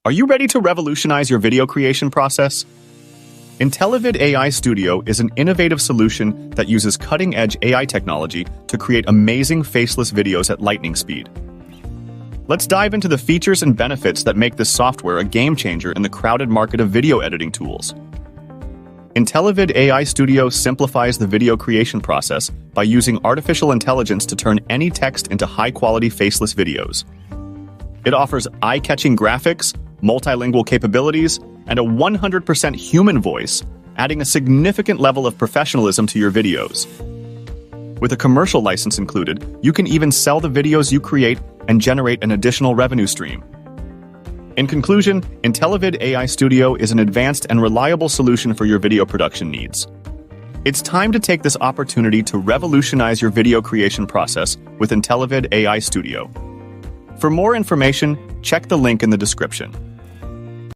Are you ready to revolutionize your video creation process? IntelliVidAI Studio is an innovative solution that uses cutting-edge AI technology to create amazing faceless videos at lightning speed. Let's dive into the features and benefits that make this software a game-changer in the crowded market of video editing tools. IntelliVidAI Studio simplifies the video creation process by using artificial intelligence to turn any text into high-quality faceless videos. It offers eye-catching graphics, multilingual capabilities, and a 100% human voice, adding a significant level of professionalism to your videos. With a commercial license included, you can even sell the videos you create and generate an additional revenue stream. In conclusion, IntelliVidAI Studio is an advanced and reliable solution for your video production needs. It's time to take this opportunity to revolutionize your video creation process with IntelliVidAI Studio. For more information, check the link in the description.